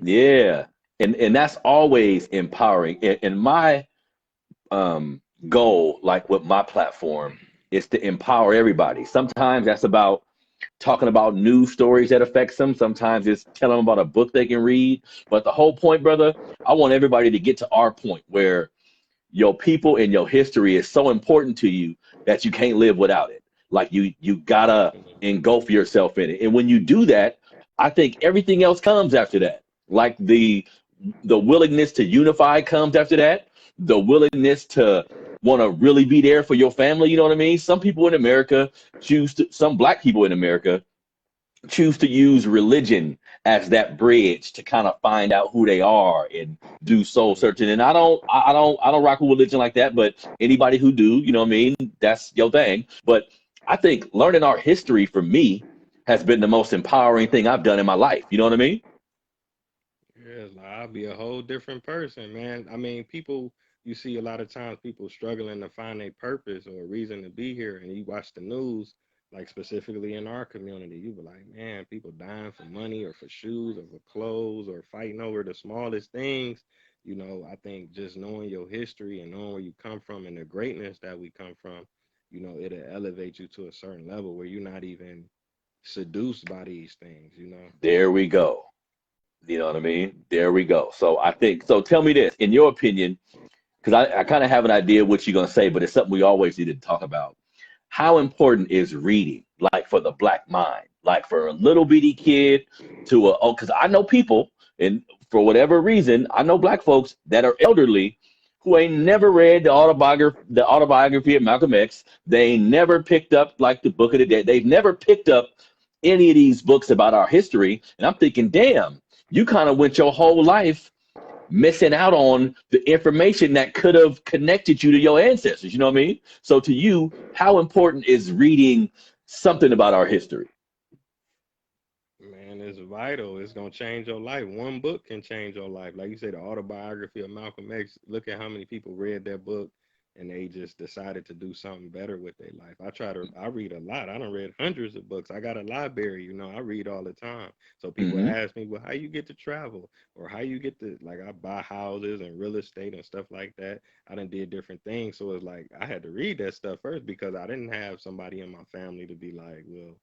yeah. And that's always empowering. And my goal, like with my platform, is to empower everybody. Sometimes that's about talking about news stories that affects them. Sometimes it's telling them about a book they can read. But the whole point, brother, I want everybody to get to our point where your people and your history is so important to you that you can't live without it. Like you gotta Definitely. engulf yourself in it. And when you do that, I think everything else comes after that. Like the willingness to unify comes after that. The willingness to want to really be there for your family. You know what I mean? Some people in America some black people in America choose to use religion as that bridge to kind of find out who they are and do soul searching. And I don't rock with religion like that, but anybody who do, you know what I mean, that's your thing. But I think learning our history for me has been the most empowering thing I've done in my life. You know what I mean? Yeah, like I'll be a whole different person, man. I mean, people, you see a lot of times people struggling to find a purpose or a reason to be here, and you watch the news, like specifically in our community, you be like, man, people dying for money or for shoes or for clothes or fighting over the smallest things. You know, I think just knowing your history and knowing where you come from and the greatness that we come from, you know, it'll elevate you to a certain level where you're not even seduced by these things, you know. There we go. You know what I mean? There we go. So I think so. Tell me this, in your opinion, because I kind of have an idea what you're gonna say, but it's something we always need to talk about. How important is reading, like for the black mind, like for a little bitty kid to a oh, because I know people, and for whatever reason, I know black folks that are elderly who ain't never read the autobiography of Malcolm X. They ain't never picked up like the Book of the Dead. They've never picked up any of these books about our history. And I'm thinking, damn, you kind of went your whole life missing out on the information that could have connected you to your ancestors. You know what I mean? So to you, how important is reading something about our history? Man, it's vital. It's gonna change your life. One book can change your life. Like you said, the autobiography of Malcolm X. Look at how many people read that book and they just decided to do something better with their life. I read a lot. I done read hundreds of books. I got a library, I read all the time. So people Mm-hmm. ask me, well, how you get to travel? Or how you get to, like, I buy houses and real estate and stuff like that. I done did different things. So it's like I had to read that stuff first because I didn't have somebody in my family to be like, well,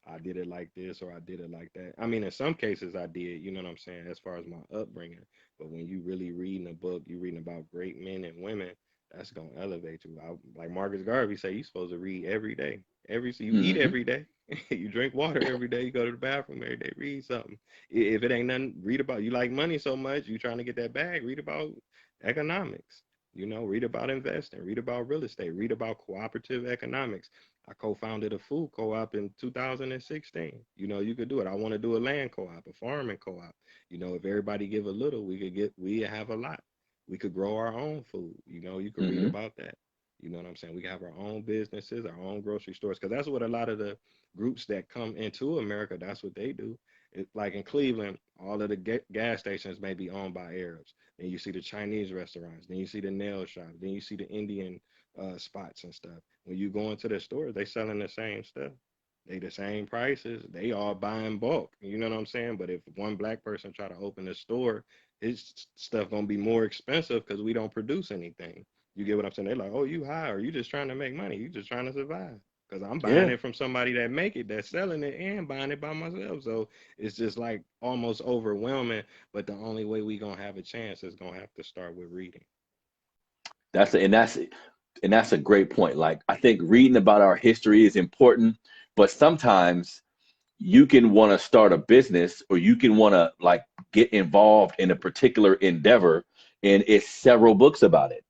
I did it like this or I did it like that. I mean, in some cases I did, you know what I'm saying, as far as my upbringing. But when you really reading a book, you reading about great men and women, that's gonna elevate you. Like Marcus Garvey say, you're supposed to read every day. So you eat Mm-hmm. every day, you drink water every day, you go to the bathroom every day, read something. If it ain't nothing, read about. You like money so much, you trying to get that bag, read about economics. Read about investing, read about real estate, read about cooperative economics. I co-founded a food co-op in 2016. You could do it. I want to do a land co-op, a farming co-op. If everybody give a little, we have a lot. We could grow our own food. You could read Mm-hmm. about that. You know what I'm saying? We have our own businesses, our own grocery stores, because that's what a lot of the groups that come into America, that's what they do. Like in Cleveland, all of the gas stations may be owned by Arabs. Then you see the Chinese restaurants. Then you see the nail shops. Then you see the Indian spots and stuff. When you go into the stores, they selling the same stuff. They the same prices. They all buy in bulk. You know what I'm saying? But if one black person try to open a store, his stuff gonna be more expensive because we don't produce anything. You get what I'm saying? They're like, oh, you high, or you just trying to make money. You just trying to survive. Because I'm buying Yeah, it from somebody that make it, that's selling it, and buying it by myself. So it's just like almost overwhelming. But the only way we gonna have a chance is gonna have to start with reading. that's a, and that's a great point. Like I think reading about our history is important, but sometimes you can want to start a business or you can want to like get involved in a particular endeavor, and it's several books about it.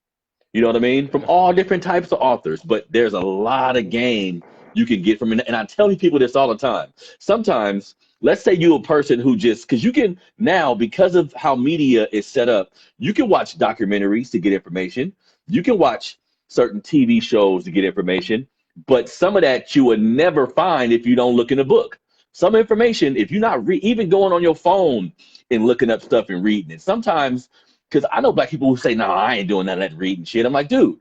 You know what I mean? From all Definitely. different types of authors, but there's a lot of game you can get from it. And I tell these people this all the time. Sometimes, let's say you're a person who just, because you can now, because of how media is set up, you can watch documentaries to get information. You can watch certain TV shows to get information, but some of that you would never find if you don't look in a book. Some information, if you're not even going on your phone and looking up stuff and reading it, sometimes because I know black people who say, no, I ain't doing none of that reading shit. I'm like, dude,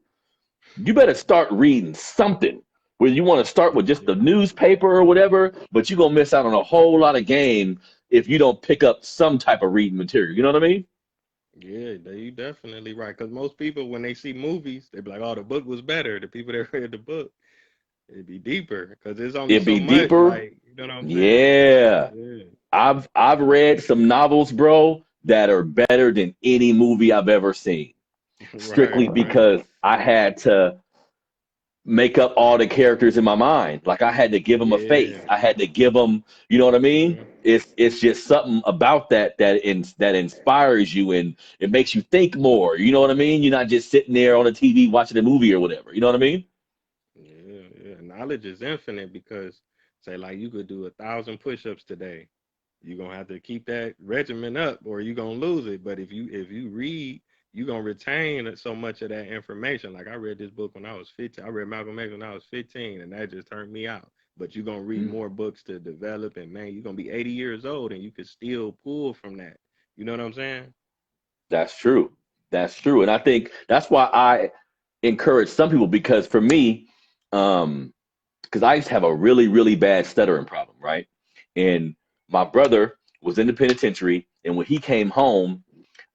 you better start reading something. Whether you want to start with just the Yeah. newspaper or whatever, but you're going to miss out on a whole lot of game if you don't pick up some type of reading material. You know what I mean? Yeah, you definitely right. Because most people, when they see movies, they be like, "Oh, the book was better." The people that read the book, it'd be deeper because there's only It'd so be much. deeper. Like, you know what I'm saying? Yeah. Yeah. I've read some novels, bro, that are better than any movie I've ever seen. Right. Strictly Right. because I had to make up all the characters in my mind. Like I had to give them a face. Yeah. I had to give them, you know what I mean? Hmm. It's just something about that inspires you and it makes you think more. You know what I mean? You're not just sitting there on a TV watching a movie or whatever. You know what I mean? Yeah. Yeah. Knowledge is infinite because, say, like you could do 1,000 push-ups today. You're gonna have to keep that regimen up or you're gonna lose it. But if you read, you're gonna retain so much of that information. Like I read this book when I was 15. I read Malcolm X when I was 15, and that just turned me out. But you're gonna read Mm, more books to develop, and man, you're gonna be 80 years old and you could still pull from that. You know what I'm saying? that's true. That's true. And I think that's why I encourage some people because for me, um, because I used to have a really, really bad stuttering problem, right? And my brother was in the penitentiary, and when he came home,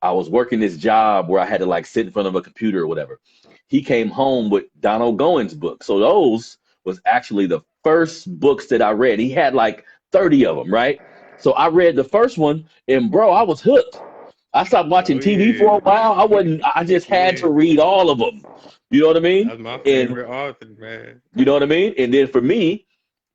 I was working this job where I had to like sit in front of a computer or whatever. He came home with Donald Goins books. So those was actually the first books that I read. He had like 30 of them, right? So I read the first one and bro, I was hooked. I stopped watching Oh TV for a yeah. while. I just had Yeah. to read all of them. You know what I mean? That's my And favorite author, man. you know what I mean? And then for me,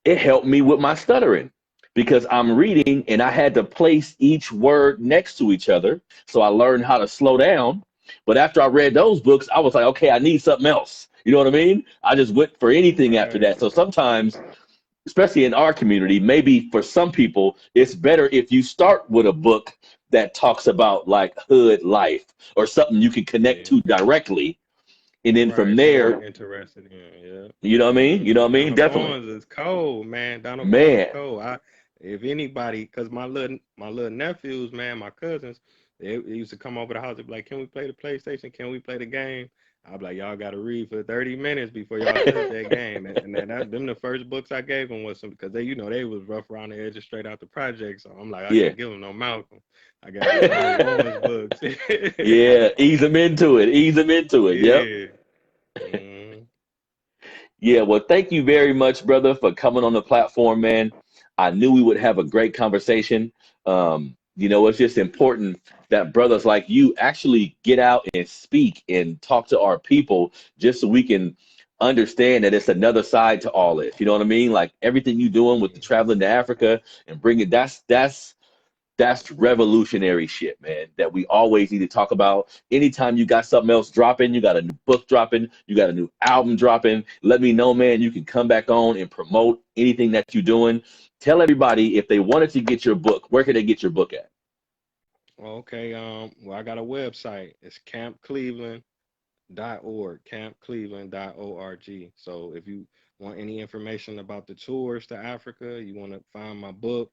it helped me with my stuttering because I'm reading and I had to place each word next to each other. So I learned how to slow down. But after I read those books, I was like, okay, I need something else. You know what I mean? I just went for anything after Right. that. So sometimes, especially in our community, maybe for some people, it's better if you start with a book that talks about like hood life or something you can connect Yeah. to directly. And then from Right. Something I'm there, interested in. Yeah. you know what I mean? You know what I mean? Donald Definitely. Goins is cold, man. Donald Goins is Man, cold. If anybody, cause my little nephews, man, my cousins, they used to come over the house and be like, "Can we play the PlayStation? Can we play the game?" I'd be like, "Y'all got to read for 30 minutes before y'all touch that game." And them the first books I gave them was some because they was rough around the edges straight out the project. So I'm like, I yeah. can't give them no Malcolm. I got to get Donald Goins books. Yeah, ease them into it. Ease them into it. Yep. Yeah. Mm, Yeah, well, thank you very much, brother, for coming on the platform, man. I knew we would have a great conversation. It's just important that brothers like you actually get out and speak and talk to our people just so we can understand that it's another side to all this. You know what I mean? Like everything you doing with the traveling to Africa and bringing that's revolutionary shit, man, that we always need to talk about. Anytime you got something else dropping, you got a new book dropping, you got a new album dropping, let me know, man. You can come back on and promote anything that you're doing. Tell everybody if they wanted to get your book, where can they get your book at? okay. Well, I got a website. It's campcleveland.org, campcleveland.org. So if you want any information about the tours to Africa, you want to find my book,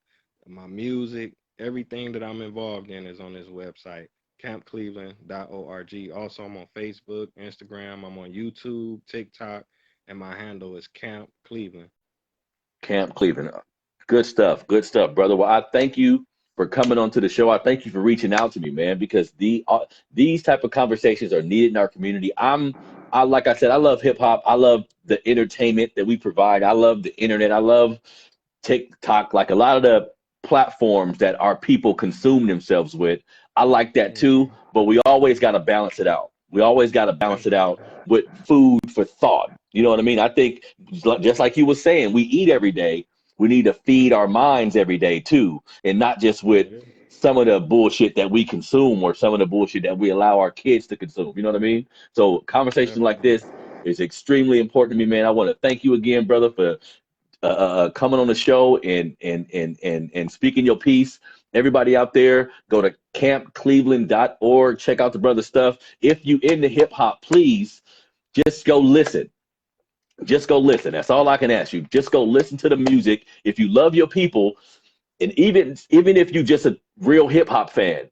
my music, everything that I'm involved in is on this website, campcleveland.org. Also, I'm on Facebook, Instagram, I'm on YouTube, TikTok, and my handle is Camp Cleveland. Camp Cleveland. Good stuff, brother. Well, I thank you for coming onto the show. I thank you for reaching out to me, man, because these type of conversations are needed in our community. I like I said, I love hip hop. I love the entertainment that we provide. I love the internet. I love TikTok, like a lot of the platforms that our people consume themselves with. I like that too, Mhm. but we always got to balance it out. We always got to balance it out Definitely. with food for thought. You know what I mean? I think just like you were saying, we eat every day. We need to feed our minds every day too, and not just with Yeah, some of the bullshit that we consume or some of the bullshit that we allow our kids to consume. You know what I mean? So conversations like definitely. this is extremely important to me, man. I want to thank you again, brother, for coming on the show and speaking your piece. Everybody out there, go to campcleveland.org. Check out the brother stuff. If you into hip hop, please just go listen. Just go listen. That's all I can ask you. Just go listen to the music. If you love your people, and even if you just a real hip hop fan,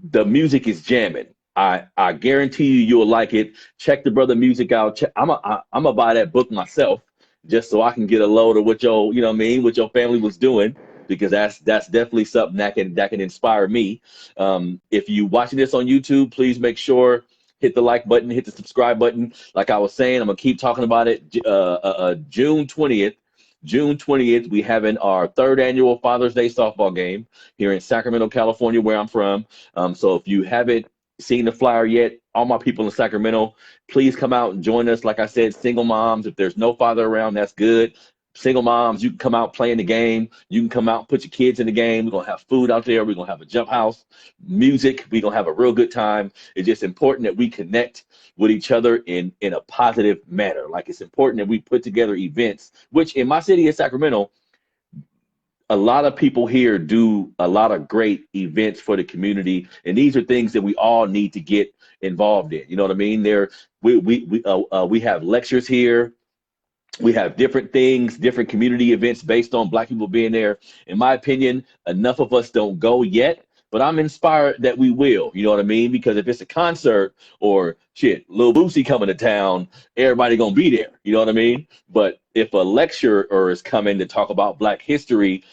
the music is jamming. I guarantee you'll like it. Check the brother music out. I'm gonna buy that book myself just so I can get a load of what your you know what I mean what your family was doing, because that's definitely something that can inspire me. If you watching this on YouTube, please make sure hit the like button, hit the subscribe button. Like I was saying, I'm gonna keep talking about it. June 20th, we having our third annual Father's Day softball game here in Sacramento, California, where I'm from. So if you haven't seen the flyer yet, all my people in Sacramento, please come out and join us. Like I said, single moms, if there's no father around, that's good. Single moms, you can come out playing the game. You can come out and put your kids in the game. We're going to have food out there. We're going to have a jump house, music. We're going to have a real good time. It's just important that we connect with each other in a positive manner. Like it's important that we put together events, which in my city of Sacramento, a lot of people here do a lot of great events for the community, and these are things that we all need to get involved in. You know what I mean? We have lectures here. We have different things, different community events based on Black people being there. In my opinion, enough of us don't go yet, but I'm inspired that we will. You know what I mean? Because if it's a concert or shit, Lil Boosie coming to town, everybody gonna be there. You know what I mean? But if a lecturer is coming to talk about Black history,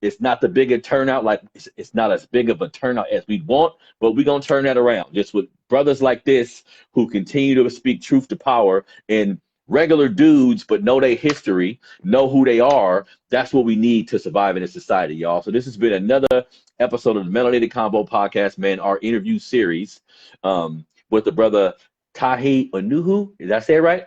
it's not the bigger turnout, like it's not as big of a turnout as we want, but we're gonna turn that around. Just with brothers like this who continue to speak truth to power and regular dudes, but know their history, know who they are. That's what we need to survive in this society, y'all. So this has been another episode of the Melanated Combo Podcast, man. Our interview series with the brother Tahe Uhuru. Did I say it right?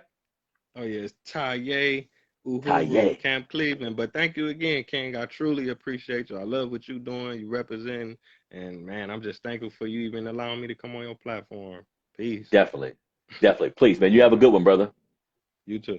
Oh yeah, it's Taye Uhuru, Taye. Camp Cleveland. But thank you again, King. I truly appreciate you. I love what you're doing. You represent, and man, I'm just thankful for you even allowing me to come on your platform. Peace. Definitely. Definitely. Please, man. You have a good one, brother. You too.